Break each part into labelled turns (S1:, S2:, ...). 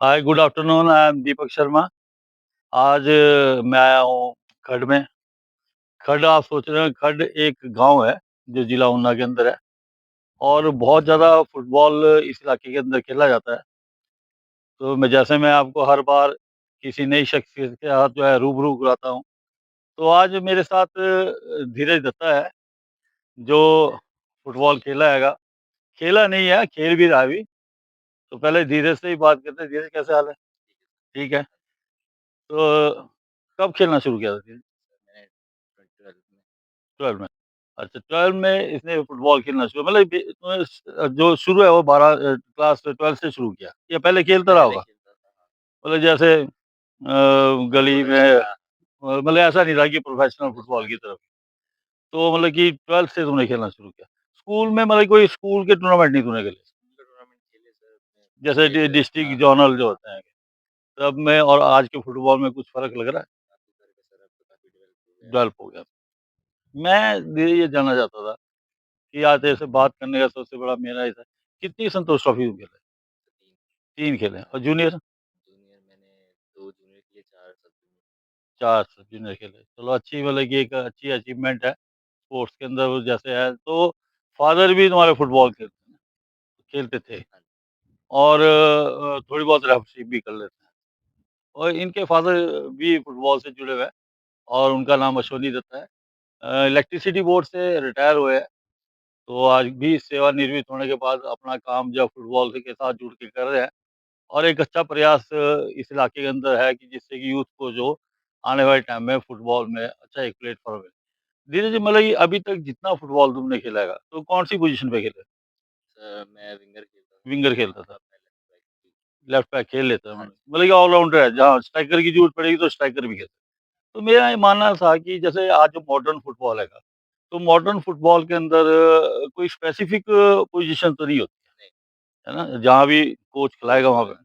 S1: Hi, good afternoon. I am Deepak Sharma. आज मैं आया हूँ खड में। खड, आप सोच रहे हैं, खड एक गांव है जो जिला ऊना के अंदर है और बहुत ज़्यादा फुटबॉल इस इलाके के अंदर खेला जाता है। तो मैं आपको हर बार किसी नई शख्सियत के साथ जो है रूबरू कराता हूँ। तो आज मेरे साथ धीरज दत्ता है जो फुटबॉल खेला हैगा। खेला नहीं है, खेल भी रहा है अभी। तो पहले धीरज से ही बात करते हैं। धीरज, कैसे हाल है? ठीक है। तो कब खेलना शुरू किया था धीरज?
S2: मैंने 12th में।
S1: 12 में। अच्छा, 12 में इसने फुटबॉल खेलना शुरू, मतलब जो शुरू है वो 12 क्लास 12 से शुरू किया या पहले खेलता रहा
S2: पहले
S1: होगा?
S2: खेलता था, हाँ।
S1: मतलब जैसे गली में
S2: प्रोफेशनल।
S1: मतलब ऐसा नहीं था कि प्रोफेशनल फुटबॉल की तरफ। तो मतलब कि 12 से तुमने खेलना शुरू किया। स्कूल में मतलब कोई स्कूल के टूर्नामेंट नहीं तूने खेले?
S2: स्कूल का टूर्नामेंट खेले सर अपने
S1: जैसे
S2: स्टेट।
S1: डिस्ट्रिक्ट
S2: हाँ,
S1: जोनल जो
S2: हाँ।
S1: होते हैं, तब में और आज के फुटबॉल में कुछ फर्क लग रहा है?
S2: काफ़ी करके सर अब तो काफ़ी डेवलप हो गया है।
S1: डेवलप हो गया। मैं ये जानना चाहता था कि आज तेरे से बात करने का सबसे बड़ा मेरा ही था, कितनी संतोष ट्रॉफी तुम खेले?
S2: तो 3।
S1: 3 खेले और जूनियर?
S2: जूनियर मैंने 2 जूनियर किए, 4 सब जूनियर।
S1: 4 सब जूनियर खेले। चलो, अच्छी मतलब कि एक अच्छी अचीवमेंट है स्पोर्ट्स के अंदर वो जैसे है। तो फादर भी तुम्हारे फुटबॉल खेलते थे
S2: हाँ जी।
S1: और थोड़ी बहुत रेफरी भी कर लेते हैं और इनके फादर भी फुटबॉल से जुड़े हुए हैं और उनका नाम अश्वनी दत्ता है। इलेक्ट्रिसिटी बोर्ड से रिटायर हुए हैं, तो आज भी सेवानिवृत्त होने के बाद अपना काम जो फुटबॉल से के साथ जुड़ के कर रहे हैं और एक अच्छा प्रयास इस इलाके के अंदर है कि जिससे कि यूथ को जो आने वाले टाइम में फुटबॉल में अच्छा एक प्लेटफ़ॉर्म है। धीरे धीरे मतलब ये अभी तक जितना फुटबॉल तुमने खेला है, तो कौन-सी पोज़ीशन पे खेले?
S2: सर मैं विंगर खेलता था।
S1: विंगर खेलता
S2: हाँ,
S1: था,
S2: अब मैं लेफ्ट बैक भी।
S1: लेफ्ट बैक खेल लेता है
S2: हाँ जी।
S1: मतलब कि ऑल-राउंडर है, जहाँ स्ट्राइकर की ज़रूरत पड़ेगी तो स्ट्राइकर भी खेल। तो मेरा ये मानना था कि जैसे आज जो मॉडर्न फुटबॉल हैगा, तो मॉडर्न फुटबॉल के अंदर कोई स्पेसिफ़िक पोज़ीशन तो नहीं होती,
S2: नहीं,
S1: है ना? जहाँ भी कोच खिलाएगा
S2: कोच
S1: वहाँ पे।
S2: बोले।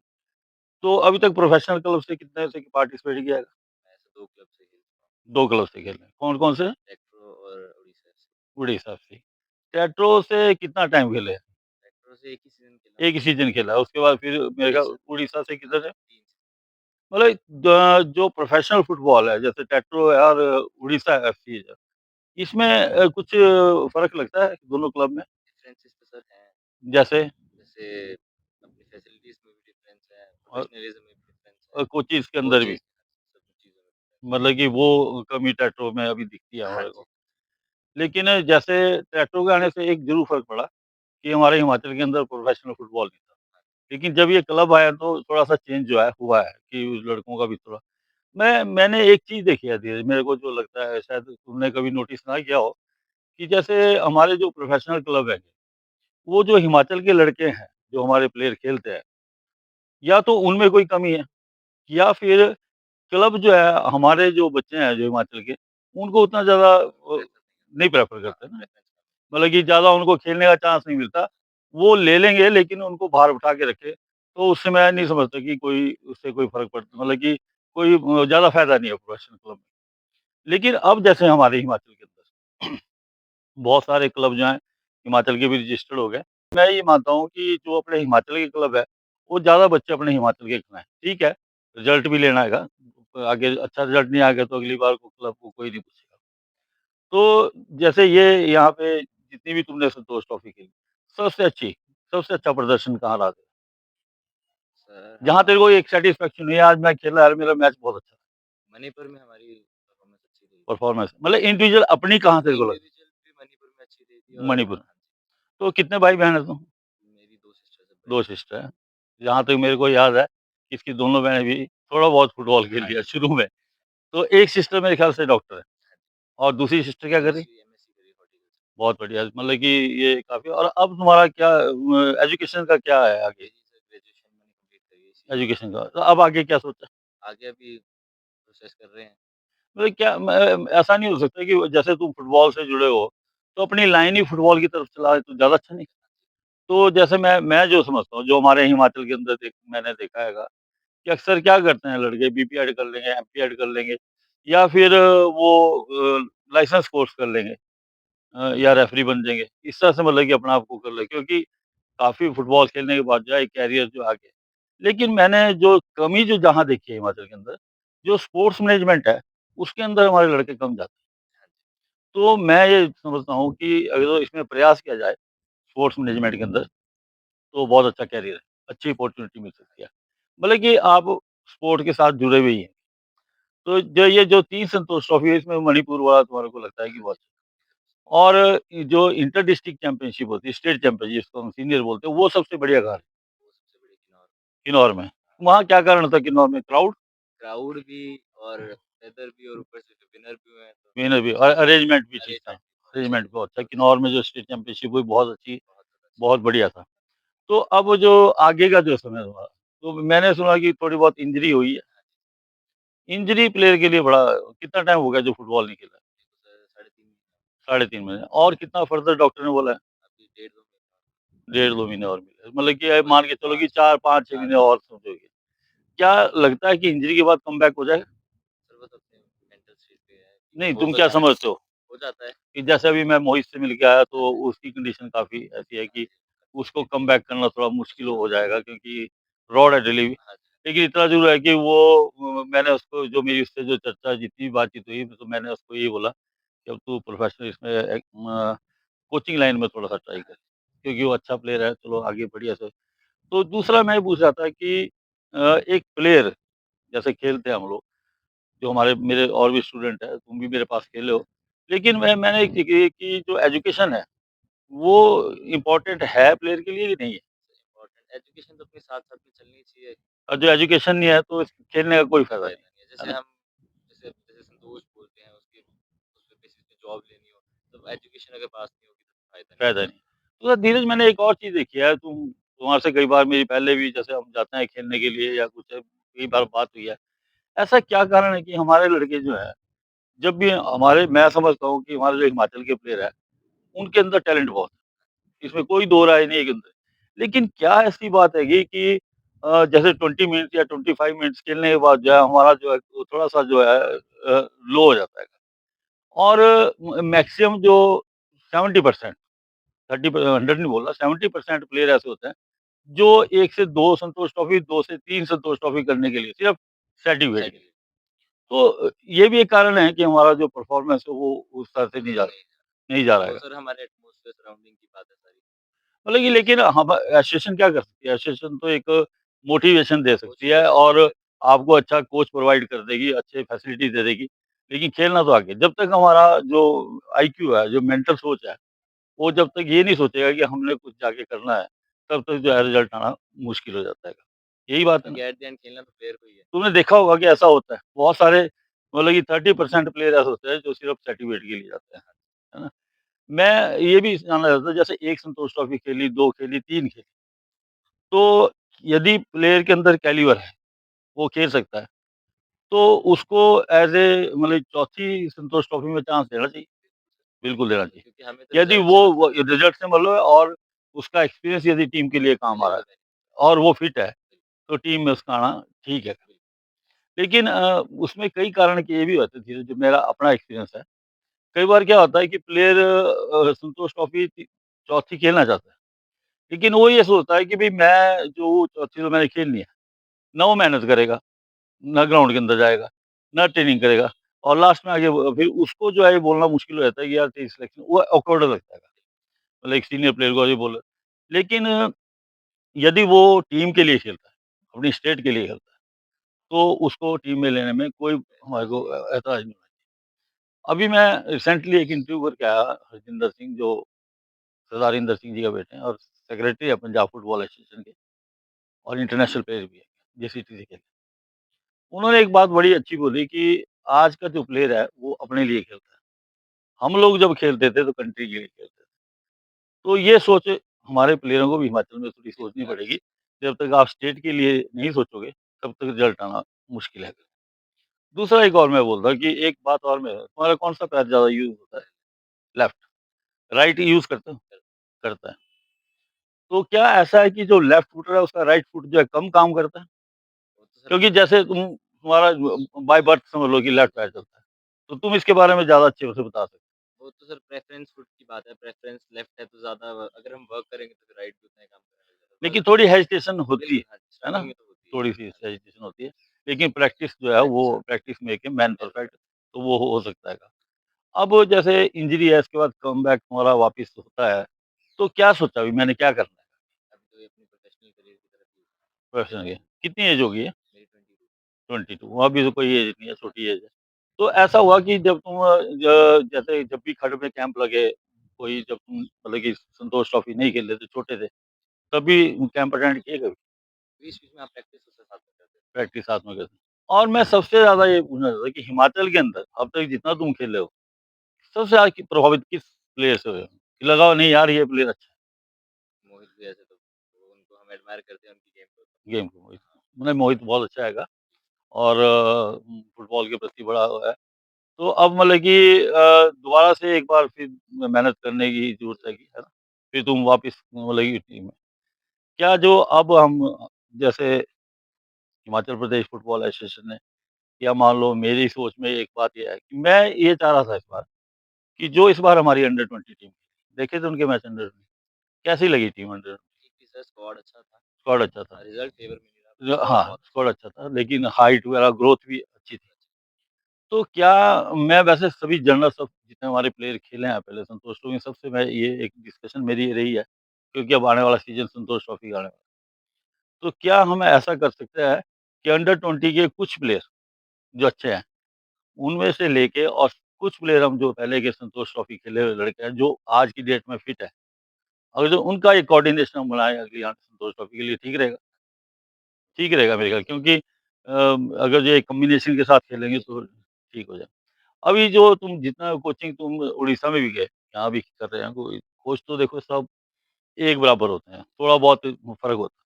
S1: तो अभी तक प्रोफ़ेशनल क्लब से कितने से पार्टिसिपेट किया है?
S2: मैं ऐसे 2 क्लब से खेलता हूँ।
S1: 2 क्लब से खेले हैं। कौन-कौन से?
S2: टेक्ट्रो और उड़ीसा एफसी।
S1: उड़ीसा से। टेट्रो से कितना टाइम खेले हैं?
S2: टेक्ट्रो से 1 ही सीज़न खेला।
S1: एक ही सीज़न खेला है, उसके बाद फिर मेरे ख्याल
S2: उड़ीसा।
S1: उड़ीसा से
S2: हाँ,
S1: किधर है?
S2: 3 सीज़न।
S1: मतलब जो प्रोफ़ेशनल फुटबॉल है, जैसे टेट्रो है और उड़ीसा एफसी है, इसमें कुछ फ़र्क लगता है दोनों क्लब में?
S2: डिफरेंसेस तो सर हैं।
S1: जैसे
S2: जैसे अपनी फैसिलिटीज़ में भी डिफरेंस है,
S1: और
S2: प्रोफेशनलिज़्म में भी डिफरेंस है,
S1: कोचेज़ के अंदर भी,
S2: कोचेज़ सब चीज़ों में डिफरेंस
S1: मतलब कि वो कमी टेट्रो में अभी दिखती है
S2: है। हाँ
S1: हमारे
S2: जी।
S1: को। लेकिन जैसे टेट्रो के आने से एक ज़रूर फ़र्क पड़ा कि हमारे हिमाचल के अंदर प्रोफ़ेशनल फुटबॉल नहीं था। लेकिन जब ये क्लब आया तो थोड़ा-सा चेंज जो है हुआ है कि लड़कों का भी थोड़ा। मैंने एक चीज़ देखी है धीरज, मेरे को जो लगता है शायद तुमने कभी नोटिस ना किया हो, कि जैसे हमारे जो प्रोफ़ेशनल क्लब हैं, वो जो हिमाचल के लड़के हैं, जो हमारे प्लेयर खेलते हैं, या तो उनमें कोई कमी है या फिर क्लब जो है, हमारे जो बच्चे हैं जो हिमाचल के, उनको उतना ज़्यादा
S2: प्रेफ़र नहीं
S1: नहीं प्रेफ़र
S2: करता। हाँ,
S1: करते ना।
S2: प्रेफ़रेंस कम है।
S1: मतलब कि ज़्यादा उनको खेलने का चांस नहीं मिलता। वो ले लेंगे लेकिन उनको बाहर उठा के रखे, तो उससे मैं नहीं समझता कि कोई उससे कोई फ़र्क पड़ता, मतलब कि कोई ज़्यादा फ़ायदा नहीं है प्रोफ़ेशनल क्लब में। लेकिन अब जैसे हमारे हिमाचल के अंदर बहुत सारे क्लब जो हैं, हिमाचल के भी रजिस्टर्ड हो गए। मैं ये मानता हूँ कि जो अपने हिमाचल के क्लब है, वो ज़्यादा बच्चे अपने हिमाचल के खिलाएँ। ठीक है, रिज़ल्ट भी लेना हैगा, आगे अच्छा रिज़ल्ट नहीं आएगा तो अगली बार को क्लब को कोई नहीं पूछेगा। तो जैसे ये यहाँ पे जितनी भी तुमने संतोष ट्रॉफ़ी खेली, सबसे अच्छा प्रदर्शन कहाँ रहा तेरा?
S2: सर
S1: जहाँ
S2: हाँ,
S1: तेरे को एक सैटिस्फैक्शन हुई है, आज मैं खेला यार, मेरा मैच बहुत अच्छा
S2: मणिपुर में हमारी परफ़ॉर्मेंस अच्छी रही थी।
S1: परफ़ॉर्मेंस, मतलब इंडिविजुअल अपनी कहाँ तेरे को लगी?
S2: इंडिविजुअल भी मणिपुर में अच्छी रही थी और
S1: मणिपुर।
S2: हाँ
S1: तो कितने भाई-बहन है तुम?
S2: जी, मेरी 2 सिस्टर्स हैं बड़ी।
S1: 2 सिस्टर हैं। जहाँ तक मेरे को याद है, इसकी दोनों बहनें भी थोड़ा बहुत फुटबॉल खेल
S2: हाँ
S1: लिया
S2: जी।
S1: शुरू में। तो एक सिस्टर मेरे ख्याल से डॉक्टर है
S2: हाँ जी।
S1: और दूसरी सिस्टर क्या कर रही?
S2: दूसरी एमएससी करी हॉर्टिकल्चर।
S1: बहुत बढ़िया, मतलब कि ये काफ़ी। और अब तुम्हारा क्या एजुकेशन का क्या है आगे?
S2: मेरी सर ग्रेजुएशन मैंने कंप्लीट करी है इसी ईयर।
S1: एजुकेशन का तो अब आगे क्या सोचा है?
S2: आगे अभी प्रोसेस कर रहे हैं।
S1: मतलब क्या ऐसा नहीं हो सकता कि जैसे तुम फुटबॉल से जुड़े हो, तो अपनी लाइन ही फुटबॉल की तरफ चला तो ज़्यादा अच्छा नहीं? तो जैसे मैं जो समझता हूँ, जो हमारे हिमाचल के अंदर मैंने देखा हैगा कि अक्सर क्या करते हैं लड़के, बीपीएड कर लेंगे, एमपीएड कर लेंगे या फिर लाइसेंस कोर्स कर लेंगे, या रेफरी बन जाएँगे। इस तरह से मतलब कि अपना आप को कर ले, क्योंकि काफ़ी फुटबॉल खेलने के बाद जो है एक कैरियर जो आगे है। लेकिन मैंने जो कमी जो जहाँ देखी है हिमाचल के अंदर, जो स्पोर्ट्स मैनेजमेंट है, उसके अंदर हमारे लड़के कम जाते हैं।
S2: हाँ जी,
S1: तो मैं ये समझता हूँ कि अगर इसमें प्रयास किया जाए स्पोर्ट्स मैनेजमेंट के अंदर, तो बहुत अच्छा करियर है, अच्छी अपॉर्च्युनिटी मिल सकती है। मतलब कि आप स्पोर्ट के साथ जुड़े हुए ही हैं। तो जो ये जो 3 संतोष ट्रॉफी है, इसमें मणिपुर वाला तुम्हारे को लगता है कि
S2: हाँ
S1: बहुत
S2: जी,
S1: और जो इंटर डिस्ट्रिक्ट चैंपियनशिप होती है, स्टेट चैंपियनशिप जिसको हम सीनियर बोलते हैं, वो सबसे बढ़िया कहाँ है?
S2: वो सबसे बड़ी किन्नौर।
S1: किन्नौर में।
S2: हाँ,
S1: वहाँ क्या कारण था किन्नौर में? क्राउड?
S2: क्राउड भी और वेदर भी और ऊपर से जो विनर भी हुए हैं तो
S1: विनर भी और अरेंजमेंट भी ठीक था।
S2: अरेंजमेंट भी बहुत अच्छा
S1: अरेंजमेंट
S2: है।
S1: बहुत अच्छा। किन्नौर में जो स्टेट चैंपियनशिप हुई बहुत अच्छी,
S2: बहुत ज़्यादा अच्छा।
S1: बहुत बढ़िया था। तो अब जो आगे का जो समय हुआ, तो मैंने सुना कि थोड़ी बहुत इंजरी हुई है।
S2: हाँ जी,
S1: इंजरी प्लेयर के लिए बड़ा कितना टाइम हो गया जो फुटबॉल नहीं खेला?
S2: मेरे को सर 3.5 महीने
S1: साढ़े 3 महीने और कितना फर्दर डॉक्टर ने बोला है?
S2: अभी 1.5-2 महीने
S1: डेढ़ 2 महीने और मिले। मतलब कि अब मान
S2: वही
S1: के चलो कि
S2: 5
S1: 4, 5, 6
S2: 4
S1: महीने और सोचोगे। क्या लगता है कि इंजरी के बाद कमबैक हो जाएगा?
S2: सर वो तो अपने मेंटल स्टेट पे है कि
S1: नहीं,
S2: हो
S1: तुम
S2: तो
S1: क्या
S2: जाता है,
S1: समझते हो?
S2: हो जाता है।
S1: कि जैसे अभी मैं मोहित से मिल के आया
S2: हाँ
S1: तो
S2: जी,
S1: उसकी कंडीशन काफ़ी ऐसी है
S2: हाँ
S1: कि
S2: जी,
S1: उसको कमबैक करना थोड़ा मुश्किल हो जाएगा क्योंकि रॉड है डिलीवरी।
S2: हाँ जी,
S1: लेकिन इतना ज़रूर है कि वो मैंने उसको जो मेरी उससे जो चर्चा जितनी भी बातचीत हुई तो मैंने उसको यही बोला कि अब तू प्रोफेशनल इसमें कोचिंग लाइन में थोड़ा-सा ट्राई कर। क्योंकि वो अच्छा प्लेयर है, चलो आगे बढ़िया से तो दूसरा मैं ये पूछ रहा था कि एक प्लेयर जैसे खेलते हैं हम लोग, जो हमारे मेरे और भी स्टूडेंट हैं, तुम भी मेरे पास खेले हो। लेकिन मैंने एक चीज़ कि जो एजुकेशन है, वो इम्पोर्टेंट है प्लेयर के लिए कि नहीं है?
S2: इम्पोर्टेंट एजुकेशन तो अपने साथ-साथ में चलनी चाहिए,
S1: और जो एजुकेशन नहीं है तो इस खेलने का कोई
S2: कोई
S1: फ़ायदा नहीं,
S2: फ़ायदा नहीं है।
S1: है
S2: जैसे
S1: ना?
S2: हम जैसे जैसे संतोष बोलते हैं उसके उस बेसिस पे जॉब लेनी हो, तो एजुकेशन अगर पास नहीं होगी तो फ़ायदा नहीं
S1: फ़ायदा
S2: है।
S1: नहीं। तो धीरज मैंने एक और चीज़ देखी है, तुम्हारे से कई बार मेरी पहले भी जैसे हम जाते हैं खेलने के लिए या कुछ कई बार बात हुई है। ऐसा क्या कारण है कि हमारे लड़के जो हैं, जब भी हमारे मैं समझता हूँ कि हमारे जो हिमाचल के प्लेयर हैं, उनके अंदर टैलेंट बहुत है। इसमें कोई दो राय नहीं है कि अंदर लेकिन क्या ऐसी बात हैगी कि जैसे 20 मिनट्स या 25 मिनट्स खेलने के बाद जो है हमारा जो है वो थोड़ा-सा जो है लो हो जाता है और मैक्सिमम जो 70% 30 100 नहीं बोल रहा 70% प्लेयर ऐसे होते हैं, जो 1 से 2 संतोष ट्रॉफी, 2 से 3 संतोष ट्रॉफी करने के लिए सिर्फ सर्टिफ़िकेट के लिए।
S2: सर्टिफ़िकेट
S1: तो ये भी एक कारण है कि हमारा जो परफ़ॉर्मेंस है वो उस तरह से
S2: उतना नहीं
S1: नहीं जा रहा
S2: वो
S1: है।
S2: सर हमारे एटमॉस्फेयर सराउंडिंग की बात है सारी।
S1: मतलब कि लेकिन हम एसोसिएशन क्या कर सकती है? एसोसिएशन तो एक मोटिवेशन दे सकती है
S2: मोटिवेशन
S1: और
S2: देती है।
S1: आपको अच्छा कोच प्रोवाइड कर देगी, अच्छे फैसिलिटी दे देगी। लेकिन खेलना तो आगे जब तक हमारा जो आईक्यू है, जो मेंटल सोच है, वो जब तक ये नहीं सोचेगा कि हमने कुछ जाके करना है, तब तक जो है रिज़ल्ट आना मुश्किल हो जाता है। यही बात है ना?
S2: क्योंकि एट द एंड खेलना तो प्लेयर को ही है।
S1: तुमने देखा होगा कि ऐसा होता है। बहुत सारे मतलब कि 30% प्लेयर ऐसे होते हैं जो सिर्फ़ सर्टिफ़िकेट के लिए जाते हैं। है ना? मैं ये भी जानना चाहता था जैसे 1 संतोष ट्रॉफी खेली, 2 खेली, 3 खेली। तो यदि प्लेयर के अंदर कैलिबर है, वो खेल सकता है, तो उसको एज़ ए मतलब चौथी संतोष ट्रॉफी में चांस देना चाहिए, बिल्कुल देना चाहिए।
S2: क्योंकि हमें तो
S1: यदि
S2: रिज़ल्ट से
S1: वो
S2: मतलब है।
S1: रिज़ल्ट से मतलब है और उसका एक्सपीरियंस यदि टीम के लिए काम आ रहा
S2: मिलेगा
S1: है
S2: बेनिफिट
S1: और वो फिट है,
S2: बिल्कुल,
S1: तो टीम में उसका आना ठीक है।
S2: बिल्कुल।
S1: लेकिन उसमें कई कारण के ये भी होते थे, जो मेरा अपना एक्सपीरियंस है। कई बार क्या होता है कि प्लेयर संतोष ट्रॉफी चौथी खेलना चाहता है, लेकिन वो ये सोचता है कि भई मैं जो चौथी तो मैंने खेलनी है, ना वो मेहनत करेगा। ना ग्राउंड के अंदर जाएगा, ना ट्रेनिंग करेगा और लास्ट में आगे फिर उसको जो है ये बोलना मुश्किल हो जाता है कि यार तेरी सिलेक्शन वो ऑकवर्ड लगता है। मतलब एक सीनियर प्लेयर को ये बोला लेकिन यदि वो टीम के लिए खेलता है, अपनी स्टेट के लिए खेलता है, तो उसको टीम में लेने में कोई हमारे को ऐतराज़ नहीं होना चाहिए। अभी मैं रिसेंटली एक इंटरव्यू करके आया हरजिंदर सिंह जो सरदार इंदर सिंह जी का बेटे हैं और सेक्रेटरी है पंजाब फुटबॉल एसोसिएशन के और इंटरनेशनल प्लेयर भी है, जेसीटी से खेले। उन्होंने एक बात बड़ी अच्छी बोली कि आज का जो प्लेयर है, वो अपने लिए खेलता है। हम लोग जब खेलते थे तो कंट्री के लिए खेलते थे। तो ये सोच हमारे प्लेयरों को भी हिमाचल में थोड़ी सोचनी
S2: बिल्कुल आनी
S1: पड़ेगी।
S2: चाहिए।
S1: जब तक आप स्टेट के लिए नहीं सोचोगे, तब तक रिज़ल्ट आना मुश्किल है। दूसरा एक और मैं बोलता कि एक बात और मैं तुम्हारा कौन-सा पैर ज़्यादा यूज़ होता है? लेफ्ट, राइट यूज़ करते हो? करता है। तो क्या ऐसा है कि जो लेफ्ट फुटर है उसका राइट फुट जो है कम काम करता है?
S2: वो तो सर
S1: क्योंकि जैसे तुम्हारा बाय बर्थ समझ लो कि लेफ्ट पैर चलता है। तो तुम इसके बारे में ज़्यादा अच्छे से बता सकते हो।
S2: वो तो सर प्रेफ़रेंस फुट की बात है, प्रेफ़रेंस लेफ्ट है तो ज़्यादा अगर हम वर्क करेंगे तो फिर राइट भी उतना ही काम करेगा ज़्यादा
S1: लेकिन
S2: वर्क
S1: थोड़ी हेजिटेशन होती
S2: बिल्कुल, हाँ,
S1: है ना?
S2: स्टार्टिंग में तो होती
S1: थोड़ी-सी हेजिटेशन होती है। लेकिन प्रैक्टिस जो है वो
S2: अच्छा,
S1: प्रैक्टिस मेक ए मैन
S2: बिल्कुल।
S1: परफेक्ट, तो वो हो सकता है। अब जैसे इंजरी है, इसके बाद कमबैक तुम्हारा वापिस होता है, तो क्या सोचा अभी मैंने क्या करना है?
S2: अभी तो ये अपनी प्रोफ़ेशनल करियर की तरफ ही
S1: प्रोफेशनल के कितनी एज हो गई है?
S2: मेरी 22।
S1: 22, अभी तो कोई एज नहीं है, छोटी एज है। तो ऐसा हुआ कि जब तुम जैसे जब भी खड में कैंप लगे, कोई जब तुम मतलब कि संतोष ट्रॉफी नहीं खेल रहे थे, छोटे थे, तभी कैंप अटेंड किए कभी?
S2: बीच-बीच में आप प्रैक्टिस उसके साथ में करते थे।
S1: प्रैक्टिस साथ में करते? और मैं सबसे ज़्यादा ये पूछना चाहता था कि हिमाचल के अंदर अब तक जितना तुम खेले हो, सबसे ज़्यादा प्रभावित किस प्लेयर से हुए हो? कि लगा हो नहीं यार ये प्लेयर अच्छा
S2: मोहित भैया से तो उनको हम एडमायर करते हैं उनकी गेम को।
S1: है, गेम को मोहित नहीं मोहित बहुत अच्छा हैगा और फुटबॉल के प्रति बड़ा वो है। तो अब मतलब कि दोबारा से एक बार फिर मेहनत करने की ज़रूरत है कि है ना? फिर तुम वापस मतलब कि टीम में क्या जो अब हम जैसे हिमाचल प्रदेश फुटबॉल एसोसिएशन ने या मान लो मेरी सोच में एक बात ये है कि मैं ये चाह रहा था इस बार कि जो इस बार हमारी अंडर 20 टीम देखे थे उनके मैच अंडर 20 कैसी लगी टीम अंडर
S2: ठीक थी सर, स्क्वाड अच्छा था।
S1: स्क्वाड अच्छा था।
S2: रिज़ल्ट फ़ेवर में नहीं रहा, बट स्क्वाड
S1: हाँ,
S2: बहुत
S1: स्क्वाड अच्छा था लेकिन हाइट वगैरह ग्रोथ भी अच्छी थी। तो क्या मैं वैसे सभी जनरल सब जितने हमारे प्लेयर खेले हैं पहले संतोष ट्रॉफी सबसे मैं ये एक डिस्कशन मेरी ये रही है, क्योंकि अब आने वाला सीज़न संतोष ट्रॉफी का आने वाला है। तो क्या हम ऐसा कर सकते हैं कि अंडर 20 के कुछ प्लेयर जो अच्छे हैं, उनमें से लेके और कुछ प्लेयर हम जो पहले के संतोष ट्रॉफी खेले हुए लड़के हैं, जो आज की डेट में फिट है, अगर जो उनका एक कोऑर्डिनेशन हम बनाएँ अगली आने संतोष ट्रॉफी के लिए ठीक रहेगा मेरे ख्याल क्योंकि अगर ये कॉम्बिनेशन के साथ खेलेंगे तो ठीक हो जाए। अभी जो तुम जितना कोचिंग तुम उड़ीसा में भी गए, यहाँ भी कर रहे हैं कोई कोच तो देखो सब एक बराबर होते हैं, थोड़ा बहुत फ़र्क होता है।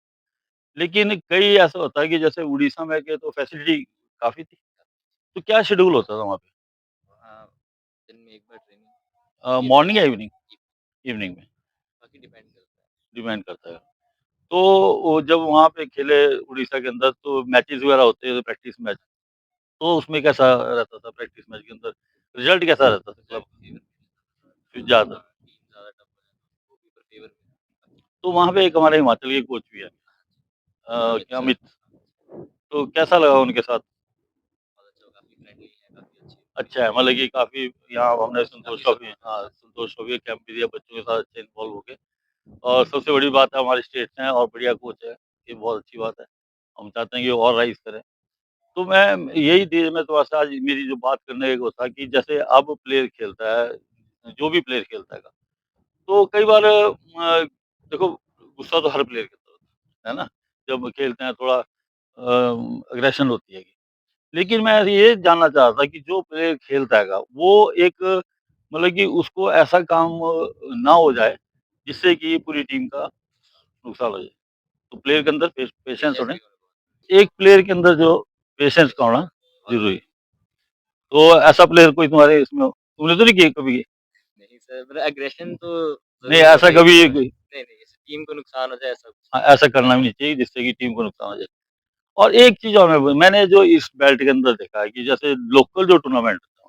S1: लेकिन कई ऐसा होता है कि जैसे उड़ीसा में गए तो फैसिलिटी काफ़ी थी, तो क्या शेड्यूल होता था वहाँ पे?
S2: वहाँ दिन में 1 बार ट्रेनिंग, बाकी
S1: मॉर्निंग या
S2: इवेंट्स
S1: इवनिंग? इवनिंग में,
S2: बाकी डिपेंड करता है।
S1: डिपेंड करता है। तो वो जब वहाँ पे खेले उड़ीसा के अंदर तो मैचेज़ वगैरह होते हैं, प्रैक्टिस मैच, तो उसमें कैसा रहता था प्रैक्टिस मैच के अंदर? रिज़ल्ट कैसा रहता था क्लब
S2: रिज़ल्ट फ़ेवर में रहता था।
S1: फिर ज़्यादा?
S2: हाँ, टीम ज़्यादा टफ है, तो वो भी फिर फ़ेवर में रहता है।
S1: तो वहाँ पे एक हमारे हिमाचल के कोच भी हैं
S2: अमित
S1: क्या
S2: सर,
S1: अमित, तो कैसा लगा उनके साथ?
S2: बहुत अच्छा, वो काफ़ी फ्रेंडली हैं, काफ़ी अच्छी उनकी
S1: अच्छा है मतलब कि काफ़ी यहाँ हमने संतोष
S2: काफ़ी
S1: ट्रॉफी
S2: सपोर्टिव
S1: हाँ,
S2: हैं।
S1: संतोष ट्रॉफी कैंप भी दिया बच्चों के साथ अच्छे इन्वॉल्व हो गए और सबसे बड़ी बात है हमारे स्टेट से हैं और बढ़िया कोच है, ये बहुत अच्छी बात है। हम चाहते हैं कि और राइज़ करें। तो मैं यही थी मैं थोड़ा सा आज मेरी जो बात करने का वो था कि जैसे अब प्लेयर खेलता है, जो भी प्लेयर खेलता है, तो कई बार देखो गुस्सा तो हर प्लेयर के अंदर होता है ना? जब खेलते हैं थोड़ा एग्रेशन होती है। लेकिन मैं ये जानना चाह रहा था कि जो प्लेयर खेलता हैगा, वो एक मतलब कि उसको ऐसा काम ना हो जाए, जिससे कि पूरी टीम का नुकसान हो जाए। तो प्लेयर के अंदर पेशेंस
S2: पेशेंस
S1: होना
S2: भी होना बहुत
S1: एक प्लेयर के अंदर जो पेशेंस का
S2: पेशेंस
S1: होना
S2: बहुत
S1: ज़रूरी है।
S2: ज़रूरी
S1: तो ऐसा प्लेयर कोई तुम्हारे इसमें हो तुमने तो नहीं किया कभी?
S2: है। नहीं सर, मतलब एग्रेशन तो
S1: नहीं
S2: ज़रूरी
S1: ऐसा
S2: होता ही है
S1: कभी
S2: टीम में।
S1: कोई
S2: नहीं, नहीं, इससे टीम को नुकसान हो जाए ऐसा कुछ
S1: हाँ,
S2: नहीं है।
S1: ऐसा करना भी नहीं चाहिए जिससे कि टीम को नुकसान हो जाए। और एक चीज़ और मैंने जो इस बेल्ट के अंदर देखा है कि जैसे लोकल जो टूर्नामेंट होते हैं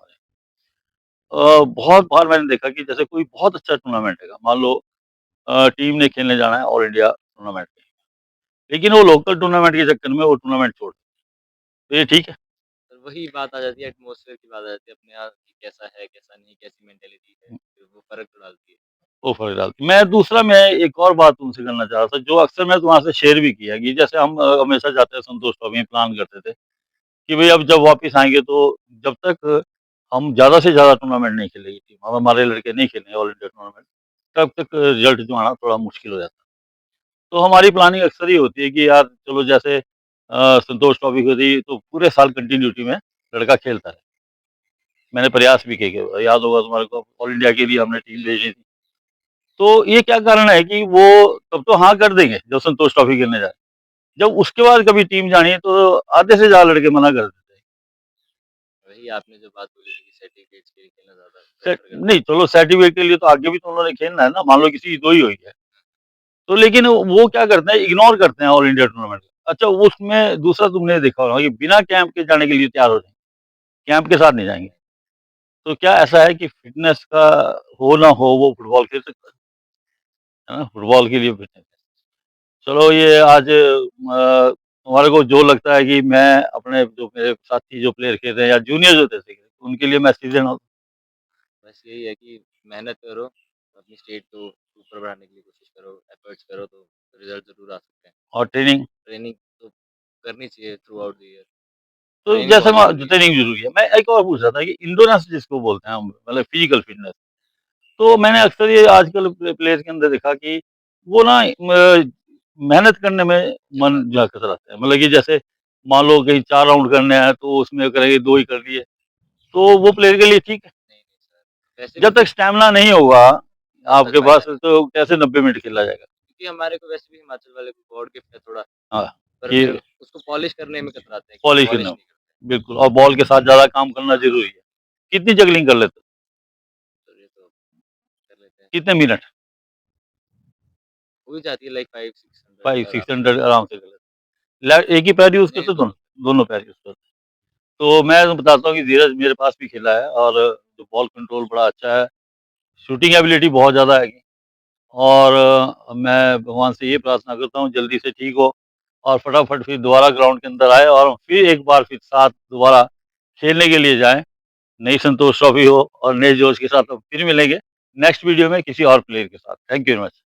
S1: हमारे बहुत बार मैंने देखा कि जैसे कोई बहुत अच्छा टूर्नामेंट है, मान लो टीम ने खेलने जाना है ऑल इंडिया टूर्नामेंट में, लेकिन वो लोकल टूर्नामेंट के चक्कर में वो टूर्नामेंट छोड़ तो ये ठीक है?
S2: और वही बात आ जाती है, एटमॉस्फेयर की बात आ जाती है अपने यहाँ कि कैसा है, कैसा नहीं, कैसी मेंटालिटी है, फिर वो फ़र्क तो डालती है।
S1: वो फ़र्क डालती है। मैं एक और बात तुमसे करना चाह रहा था, जो अक्सर मैं तुम्हारे से शेयर भी किया कि जैसे हम हमेशा जाते हैं संतोष ट्रॉफी में प्लान करते थे कि भई अब जब वापस आएँगे तो जब तक हम ज़्यादा से ज़्यादा टूर्नामेंट नहीं खेलेगी टीम, अब हमारे लड़के नहीं खेलेंगे ऑल इंडिया टूर्नामेंट, तब तक रिज़ल्ट जो आना थोड़ा मुश्किल हो जाता है। तो हमारी प्लानिंग अक्सर ये होती है कि यार चलो जैसे संतोष ट्रॉफी हो रही तो पूरे साल कंटिन्यूटी में लड़का खेलता रहे। मैंने प्रयास भी किए याद होगा तुम्हारे को ऑल इंडिया के लिए हमने टीम भेजी थी। तो ये क्या कारण है कि वो तब तो हाँ कर देंगे जब संतोष ट्रॉफी खेलने जाए। जब उसके बाद कभी टीम जानी है तो आधे से ज़्यादा लड़के मना कर देते हैं।
S2: वही आपने जो बात बोली थी कि सर्टिफ़िकेट्स के लिए खेलना ज़्यादा
S1: सेट
S2: प्रेफ़र करते
S1: नहीं चलो सर्टिफ़िकेट के लिए तो आगे भी तो उन्होंने खेलना है ना, मान लो किसी की 2 ही हुई है। तो लेकिन वो क्या करते हैं इग्नोर करते हैं ऑल इंडिया टूर्नामेंट को। अच्छा उसमें दूसरा तुमने देखा होगा कि बिना कैंप के जाने के लिए तैयार हो जाएँगे, कैंप के साथ नहीं जाएँगे। तो क्या ऐसा है कि फ़िटनेस का हो ना हो वो फुटबॉल खेल सकता है ना? फुटबॉल के लिए फ़िटनेस चलो ये आज हमारे को जो लगता है कि मैं अपने जो मेरे साथी जो प्लेयर खेल रहे हैं या जूनियर जो थे उनके लिए मैं सीजन
S2: बस यही है कि मेहनत करो, अपनी स्टेट को ऊपर बढ़ाने के लिए कोशिश करो, एफर्ट्स करो तो रिजल्ट ज़रूर आ सकते हैं।
S1: और ट्रेनिंग
S2: ट्रेनिंग तो करनी चाहिए थ्रू आउट द ईयर।
S1: तो
S2: ट्रेनिंग
S1: जैसे
S2: बहुत ज़रूरी है।
S1: ट्रेनिंग जरूरी है। मैं एक और पूछ रहा था कि इंडोरेंस जिसको बोलते हैं हम, मतलब फिजिकल फिटनेस, तो मैंने अक्सर ये आजकल प्लेयर के अंदर देखा कि वो ना मेहनत करने में मन
S2: कतराते
S1: जा कतराते हैं, मतलब कि जैसे मान लो कहीं 4 राउंड करने हैं तो उसमें करेंगे 2 ही कर लिए, तो वो प्लेयर के लिए ठीक है।
S2: नहीं, नहीं सर, वैसे भी
S1: जब तक
S2: फिट
S1: स्टैमिना नहीं होगा
S2: तब तक
S1: आपके
S2: फ़ायदा
S1: पास
S2: नहीं।
S1: तो कैसे 90 मिनट खेला जाएगा?
S2: क्योंकि हमारे को वैसे भी हिमाचल वाले को गॉड गिफ्ट है थोड़ा,
S1: हाँ,
S2: पर
S1: कि
S2: फिर उसको पॉलिश करने में कतराते हैं कि
S1: पॉलिश करना,
S2: पॉलिश नहीं करते।
S1: बिल्कुल, और बॉल के साथ ज़्यादा काम करना
S2: हाँ,
S1: ज़रूरी है। कितनी जगलिंग कर लेते हो?
S2: तो ये तो कर लेते हैं।
S1: कितने मिनट?
S2: हो ही जाती है लाइक 500-600 आराम से।
S1: 500-600 आराम से कर लेते हो। एक ही पैर यूज़
S2: नहीं,
S1: करते हो
S2: दोनों
S1: दोनों? दोनों पैर यूज़ करते हो। तो मैं तो बताता हूँ कि धीरज मेरे पास भी खेला है और जो बॉल कंट्रोल बड़ा अच्छा है, शूटिंग एबिलिटी बहुत ज़्यादा है और मैं भगवान से ये प्रार्थना करता हूँ जल्दी से ठीक हो और फटाफट फिर दोबारा ग्राउंड के अंदर आए और फिर एक बार फिर साथ दोबारा खेलने के लिए जाएँ। नई संतोष ट्रॉफी हो और नए जोश के साथ हम फिर मिलेंगे नेक्स्ट वीडियो में किसी और प्लेयर के साथ। Thank you very much.